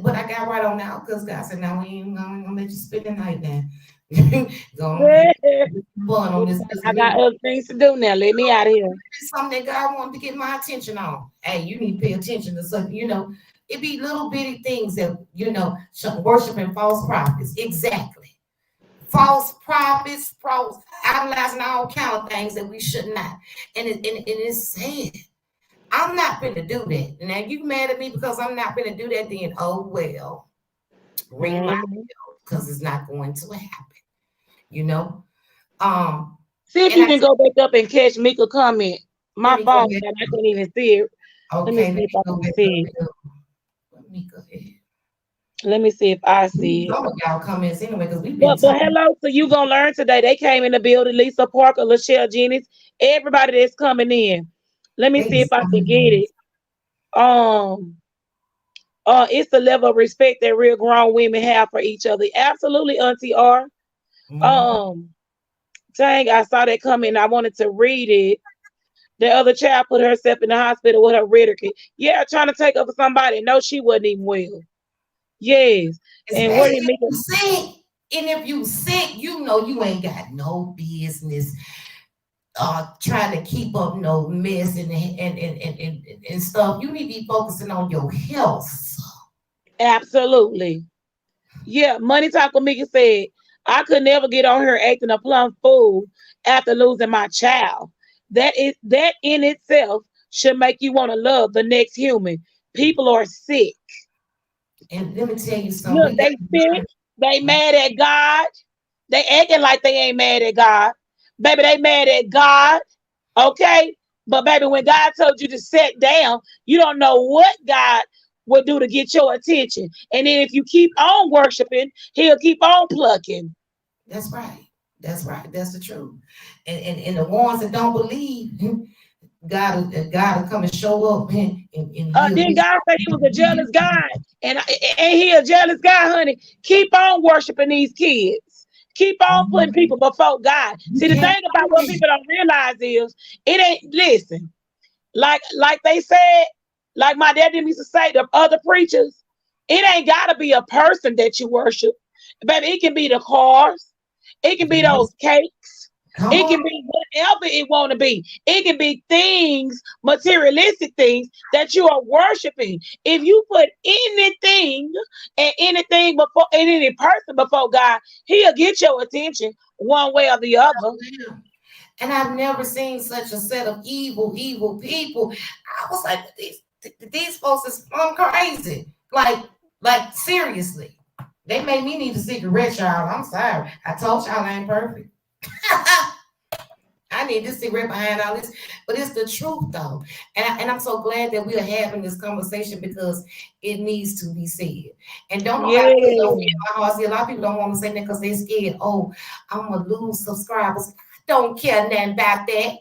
but I got right on now because God said, "Now we ain't gonna let you spend the night now. Gonna get fun on this
I got
misdemeanor."
other things to do now. Let me out of here.
It's something that God wanted to get my attention on. Hey, you need to pay attention to something. It be little bitty things that worshiping false prophets. Exactly, false prophets, false idolizing all kind of things that we should not. And it's sad. I'm not gonna do that. Now you mad at me because I'm not gonna do that, then oh well. Ring my
Mhm.
bell because it's not going to happen, you know. Um,
See if
and
you
I
can go back up and catch Mika comment.
let
My
me go
phone,
back.
and I can't even see it. Let me
Okay, let
see if
me
I
go
can
back up
see it.
here. Let me go ahead.
Let me see if I
Read
see it.
some of y'all comments anyway because we've been
But
talking.
hello, so you gonna learn today. They came in the building. Lisa Parker, Lachelle Jennings, everybody that's coming in. Let me
They
see if
just
I can
coming
get
in.
it. Um, it's the level of respect that real grown women have for each other. Absolutely, Auntie R.
Mhm.
Um, dang, I saw that coming. I wanted to read it. The other child put herself in the hospital with her rhetoric. Yeah, trying to take up for somebody. No, she wasn't even well. Yes. And where
Especially
did
if
Mika?
you sick. And if you sick, you know you ain't got no business trying to keep up no mess and stuff. You need to be focusing on your health.
Absolutely. Yeah, Money Talk with Mika said, I could never get on here acting a plumb fool after losing my child. That in itself should make you want to love the next human. People are sick.
And let me tell you something.
Look,
We got
they sick. They
to
mad at God. They acting like they ain't mad at God. Baby, they mad at God. Okay? But baby, when God told you to sit down, you don't know what God will do to get your attention. And then if you keep on worshiping, he'll keep on plucking.
That's right. That's right. That's the truth. And the ones that don't believe, God will come and show up and he'll
Then
be
God said he was a jealous God. And ain't he a jealous God, honey? Keep on worshiping these kids. Keep on putting people before God.
you
See, the
can't
thing about what people don't realize is it ain't, listen. Like they said, like my daddy used to say, the other preachers, it ain't gotta be a person that you worship. Baby, it can be the cars, it can be
Yes.
those cakes,
Come
it
on.
can be whatever it want to be. It can be things, materialistic things that you are worshiping. If you put anything and anything before and any person before God, He'll get your attention one way or the other.
Yeah. And I've never seen such a set of evil people. I was like, these folks is crazy. Like seriously. They made me need a cigarette, y'all. I'm sorry. I told y'all I ain't perfect. I need this cigarette behind all this, but it's the truth though, and I'm so glad that we are having this conversation because it needs to be said. And don't nobody put no fear
Yeah.
in my heart. See, a lot of people don't want to say that because they're scared. Oh, I'm gonna lose subscribers. I don't care nothing about that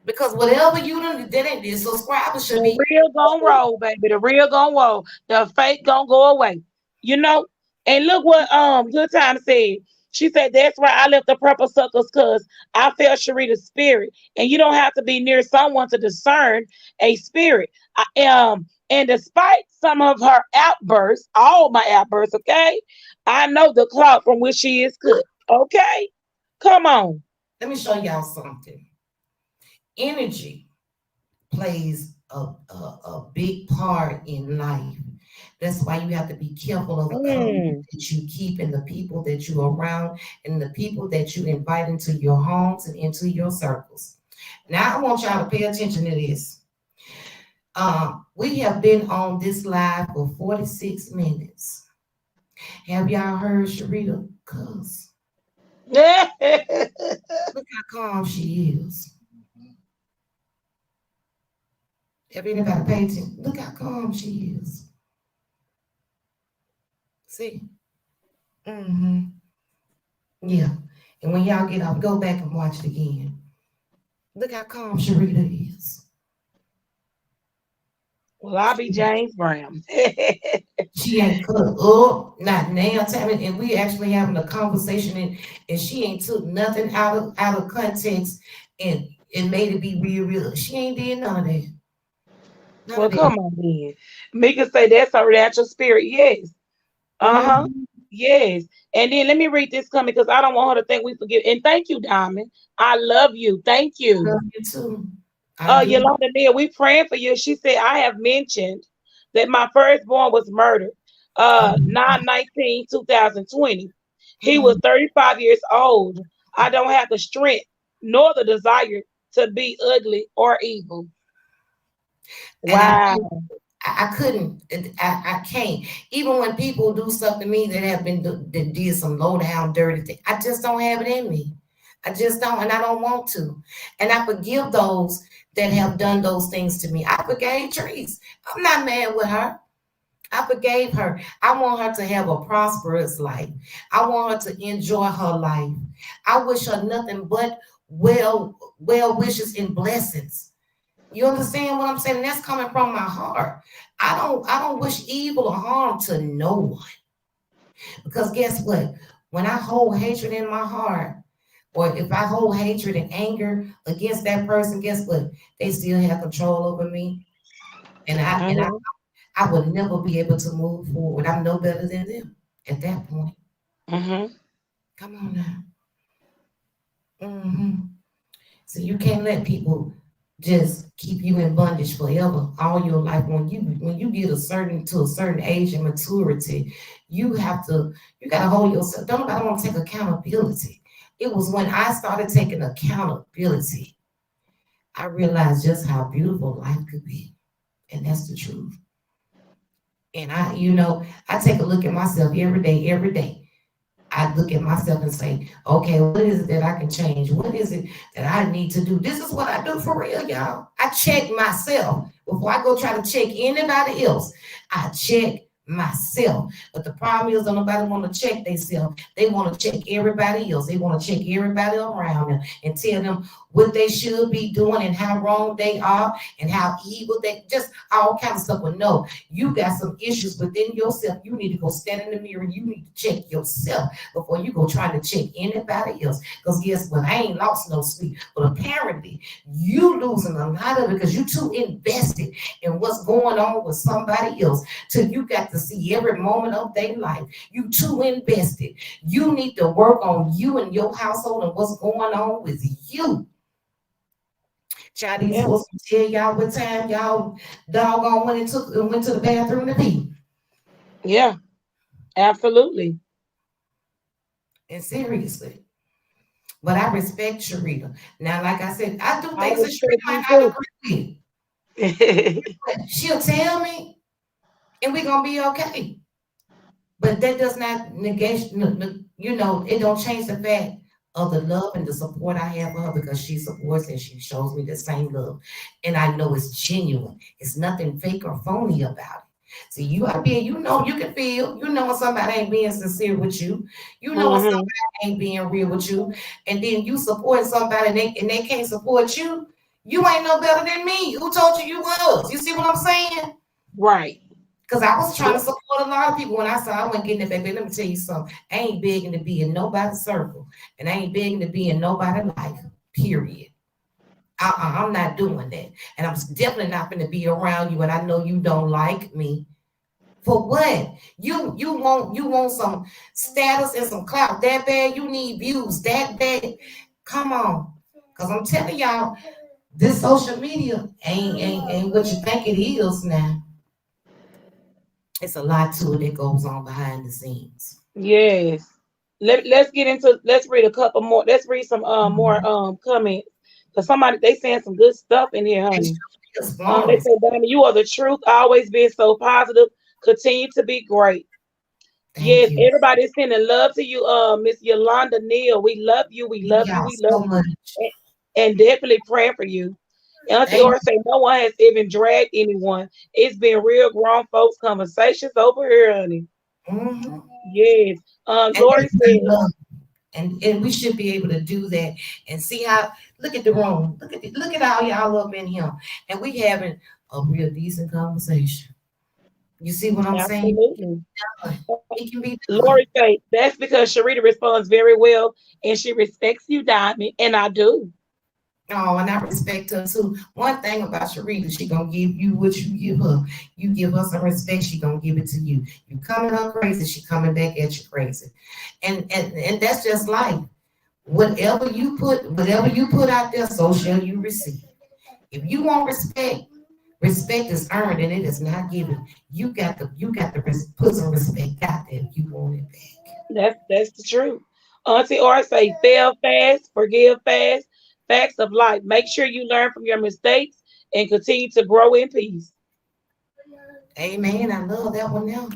because whatever you done, that ain't the subscribers should
The
be.
real gonna roll, baby. The real gonna roll. The fake gonna go away. You know? And look what Good Time said. She said that's why I left the purple suckers because I felt Sharita's spirit. And you don't have to be near someone to discern a spirit. And despite some of her outbursts, all my outbursts, okay, I know the cloth from which she is cut. Okay? Come on.
Let me show y'all something. Energy plays a big part in life. That's why you have to be careful of the company
Mm.
that you keep and the people that you're around and the people that you invite into your homes and into your circles. Now, I want y'all to pay attention to this. We have been on this live for 46 minutes. Have y'all heard Sherita cuss? Look how calm she is. Have anybody paid attention? Look how calm she is. See? Mm-hmm. Yeah. And when y'all get off, go back and watch it again. Look how calm Sherita is.
Well, I'll be James Brown.
She ain't cut up, not now time, and we actually having a conversation, and she ain't took nothing out of context and made it be real. She ain't did none of that. None
Well,
of that.
come on then. Mika say that's her natural spirit. Yes. Uh-huh.
Mhm.
Yes. And then let me read this comment because I don't want her to think we forget. And thank you, Diamond. I love you. Thank
I
you.
love you too. I do.
Yolanda Neal, we praying for you. She said, I have mentioned that my firstborn was murdered 9/19/2020. He was
Mhm.
35 years old. I don't have the strength nor the desire to be ugly or evil.
And
Wow.
I couldn't. I can't. Even when people do stuff to me that have been that did some low down dirty thing, I just don't have it in me. I just don't, and I don't want to. And I forgive those that have done those things to me. I forgave Trees. I'm not mad with her. I forgave her. I want her to have a prosperous life. I want her to enjoy her life. I wish her nothing but well wishes and blessings. You understand what I'm saying? That's coming from my heart. I don't wish evil or harm to no one. Because guess what? When I hold hatred in my heart, or if I hold hatred and anger against that person, guess what? They still have control over me. And I and I,
Mhm.
I would never be able to move forward. I'm no better than them at that point.
Mhm.
Come on now. Hmm. So you can't let people just keep you in bondage forever, all your life. When you get a certain age and maturity, you gotta hold yourself. Don't nobody want to take accountability. It was when I started taking accountability, I realized just how beautiful life could be. And that's the truth. And I take a look at myself every day. I look at myself and say, okay, what is it that I can change? What is it that I need to do? This is what I do for real, y'all. I check myself before I go try to check anybody else. I check myself. But the problem is, don't nobody want to check themselves. They want to check everybody else. They want to check everybody around them and tell them what they should be doing and how wrong they are and how evil they just all kinds of stuff. But no, you got some issues within yourself. You need to go stand in the mirror. You need to check yourself before you go trying to check anybody else. Because guess what? I ain't lost no sleep. But apparently you losing a lot of it because you too invested in what's going on with somebody else till you got to see every moment of their life. You too invested. You need to work on you and your household and what's going on with you. Child, these
Yeah.
folks can tell y'all what time y'all doggone went to the bathroom to pee.
Yeah. Absolutely.
And seriously. But I respect Sherita. Now, like I said, I do
I
things that
respect
Sherita might
you
not
too.
agree with. But she'll tell me, and we're gonna be okay. But that does not negate, it don't change the fact of the love and the support I have for her because she supports and she shows me the same love. And I know it's genuine. It's nothing fake or phony about it. See, you out there, you can feel, when somebody ain't being sincere with you. You know when
Hmm.
somebody ain't being real with you. And then you support somebody and they can't support you. You ain't no better than me. Who told you was? You see what I'm saying?
Right.
Because I was trying
Yeah.
to support a lot of people when I saw I wasn't getting it back. But let me tell you something. I ain't begging to be in nobody's circle. And I ain't begging to be in nobody's life. Period. I'm not doing that. And I'm definitely not going to be around you. And I know you don't like me. For what? You want some status and some clout that bad? You need views that bad? Come on. Because I'm telling y'all, this social media ain't what you think it is now. It's a lot to it that goes on behind the scenes.
Yes. Let's read a couple more. Let's read some more
Mhm.
comments. Cause somebody they saying some good stuff in here,
They
honey.
should be
They
flowing.
say, Diamond, you are the truth, always being so positive. Continue to be great.
Thank
Yes,
you.
everybody's sending love to you, Miss Yolanda Neal. We love you. We
Thank
love you.
y'all
We love
so
you.
much.
And, and definitely praying for you. Auntie
Thank
Or say no one has even dragged anyone. It's been real grown folks conversations over here, honey.
you. Hmm.
Yes.
And
Lori
that's not
said,
love. And we should be able to do that and see how. Look at the room. Look at all y'all up in here, and we having a real decent conversation. You see what I'm saying?
absolutely.
It can be done.
Lori say that's because Sharita responds very well and she respects you, Diamond, and I do.
Oh, and I respect her too. One thing about Sherita, she gonna give you what you give her. You give her some respect, she gonna give it to you. You coming her crazy, she coming back at you crazy. And that's just life. Whatever you put out there, so shall you receive. If you want respect, respect is earned and it is not given. You got to put some respect out there if you want it back.
That's the truth. Auntie Or say fail fast, forgive fast, facts of life. Make sure you learn from your mistakes and continue to grow in peace.
Amen. I love that one now.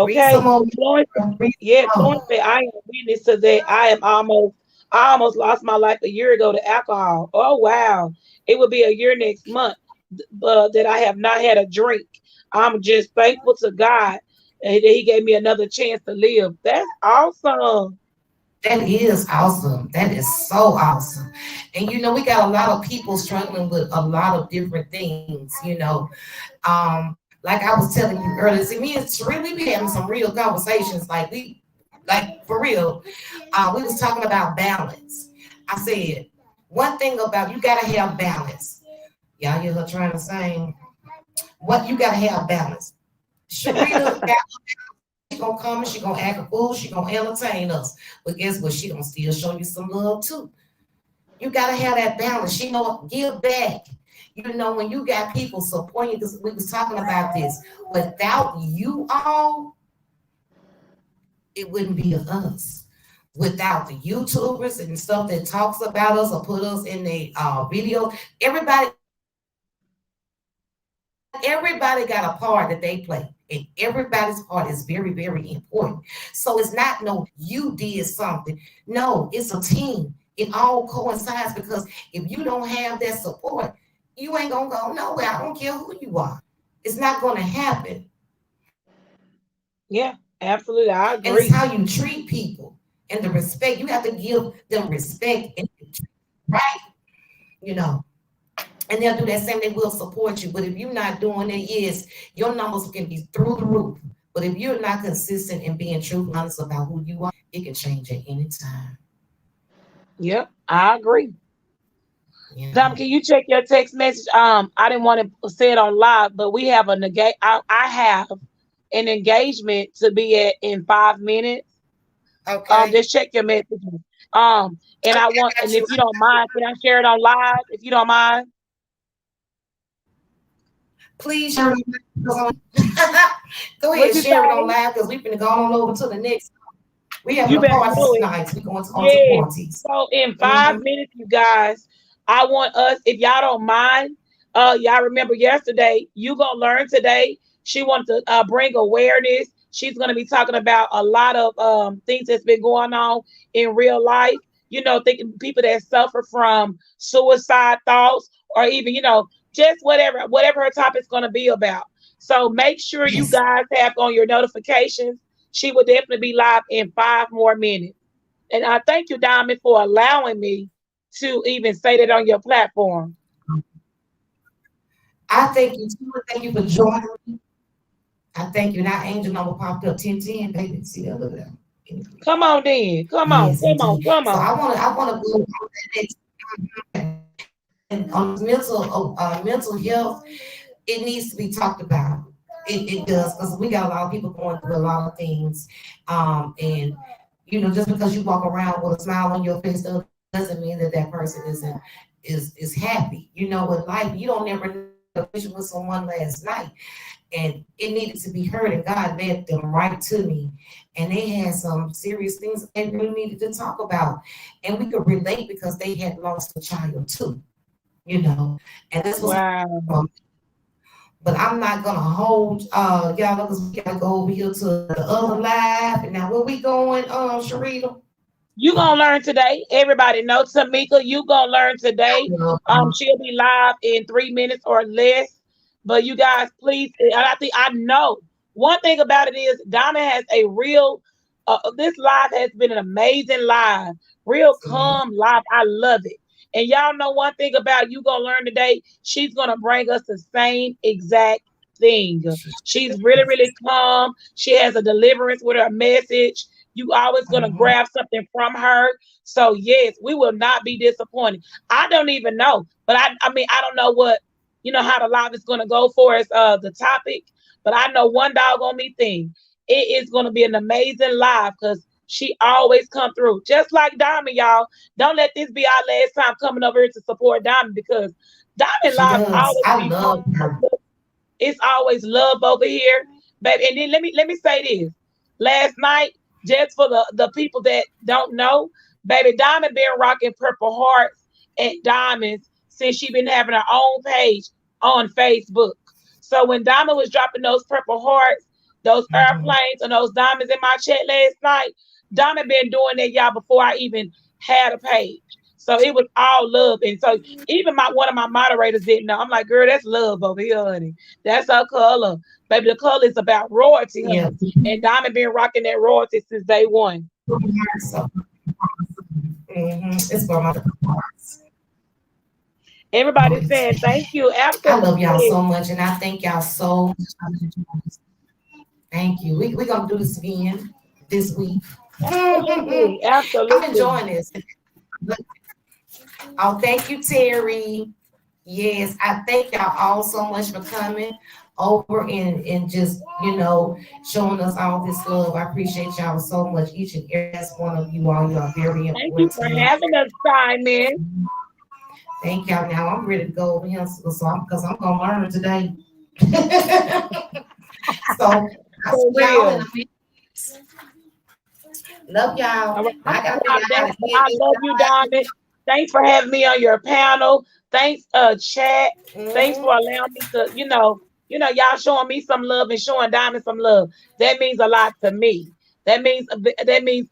Read some
Okay.
more.
Florence,
Read
yeah,
some more.
Florence say I am witness to that. I almost lost my life a year ago to alcohol. Oh wow. It will be a year next month that I have not had a drink. I'm just thankful to God that He gave me another chance to live. That's awesome.
That is awesome. That is so awesome. And we got a lot of people struggling with a lot of different things. Like I was telling you earlier, see, me and Sheree, we be having some real conversations. Like for real. We was talking about balance. I said, one thing about you gotta have balance. Y'all hear her trying to sing? What you gotta have balance. Sharita got she gonna come and she gonna act a fool, she gonna entertain us. But guess what? She gonna still show you some love too. You gotta have that balance. She know give back. When you got people supporting you, because we was talking about this. Without you all, it wouldn't be us. Without the YouTubers and stuff that talks about us or put us in the videos, everybody got a part that they play. And everybody's part is very, very important. So it's not no you did something. No, it's a team. It all coincides because if you don't have that support, you ain't gonna go nowhere. I don't care who you are. It's not gonna happen.
Yeah, absolutely. I
And it's
agree.
how you treat people and the respect. You have to give them respect and right, you know. And they'll do that same. They will support you. But if you're not doing it, yes, your numbers can be through the roof. But if you're not consistent and being truthful, honest about who you are, it can change at any time.
Yep, I agree.
You
Dom,
know.
can you check your text message? I didn't want to say it on live, but we have a negate. I have an engagement to be at in 5 minutes.
Okay.
Just check your messages. And
Okay,
I
I
want,
got
and
you.
if you don't mind, can I share it on live? If you don't mind,
Please share it on Go
what
ahead,
you
share it on
say?
live because we've been going on over to the next. We having
You
a
better
party
know it.
tonight. We going on to
Yes.
parties.
So in
Mm-hmm.
5 minutes, you guys, I want us, if y'all don't mind, y'all remember yesterday, you gonna learn today. She wants to bring awareness. She's gonna be talking about a lot of things that's been going on in real life. You know, thinking people that suffer from suicide thoughts, or even, just whatever her topic's gonna be about. So make sure you
Yes.
guys have on your notifications. She will definitely be live in 5 more minutes. And I thank you, Diamond, for allowing me to even say that on your platform.
I thank you too. Thank you for joining me. I thank you. Now, angel number popped up 1010, baby. See that? Look at that.
Come on, then. Come on.
Yes,
Come on.
indeed.
Come
So
on.
I want to go on that next. And on mental health, it needs to be talked about. It does because we got a lot of people going through a lot of things, and just because you walk around with a smile on your face doesn't mean that that person is happy. With life, you don't never know with someone last night, and it needed to be heard. And God led them right to me, and they had some serious things they really needed to talk about, and we could relate because they had lost a child too. You know, and this was
Wow.
but I'm not gonna hold y'all because we gotta go over here to the other live. And now where we going, Sherita?
You gonna learn today. Everybody know Tamika, you gonna learn today. She'll be live in 3 minutes or less. But you guys, please, and I know one thing about it is Donna has a real this live has been an amazing live, real
Yes,
calm live. I love it. And y'all know one thing about you gonna learn today, she's gonna bring us the same exact thing.
she
She's really, really calm. She has a deliverance with her message. You always gonna
mhm.
grab something from her. So yes, we will not be disappointed. I don't even know, but I mean I don't know what how the live is gonna go for us the topic, but I know one doggone me thing. It is gonna be an amazing live because she always come through. Just like Diamond, y'all. Don't let this be our last time coming over here to support Diamond because Diamond
She
lives
does.
always
I
be
love her.
it's always love over here, baby. And then let me say this. Last night, just for the people that don't know, baby, Diamond been rocking Purple Hearts and Diamonds since she been having her own page on Facebook. So when Diamond was dropping those Purple Hearts, those
Mhm.
airplanes, and those diamonds in my chat last night, Diamond been doing that, y'all, before I even had a page. So it was all love. And so even one of my moderators didn't know. I'm like, girl, that's love over here, honey. That's her color. Baby, the color is about royalty,
Yeah.
honey. And Diamond been rocking that royalty since day one.
So, it's for my hearts.
Everybody saying thank you.
I love y'all so
Absolutely.
much, and I thank y'all so much. Thank you. We're gonna do this again this week.
Absolutely.
I'm
Absolutely.
enjoying this. Oh, thank you, Terry. Yes, I thank y'all all so much for coming over and just showing us all this love. I appreciate y'all so much, each and every last one of you all. You are very
Thank you
important to
for
me.
having us, Simon.
Thank y'all. Now I'm ready to go over here because I'm gonna learn today. So I
For
see y'all in
real.
a minute. Love y'all.
All right.
Now I gotta figure out how to get
I
this
love you, Diamond. Thanks for having me on your panel. Thanks, chat. Thanks for
live.
allowing me to, y'all showing me some love and showing Diamond some love. That means a lot to me. That means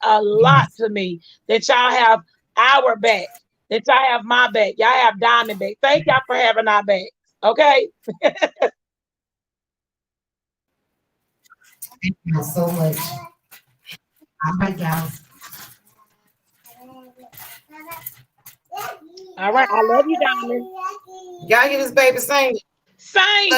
a lot
Yes.
to me that y'all have our back, that y'all have my back, y'all have Diamond back. Thank y'all for having our backs. Okay.
Thank y'all so much. All right, guys.
All right. I love you, darling.
Y'all hear this baby sing?
Same.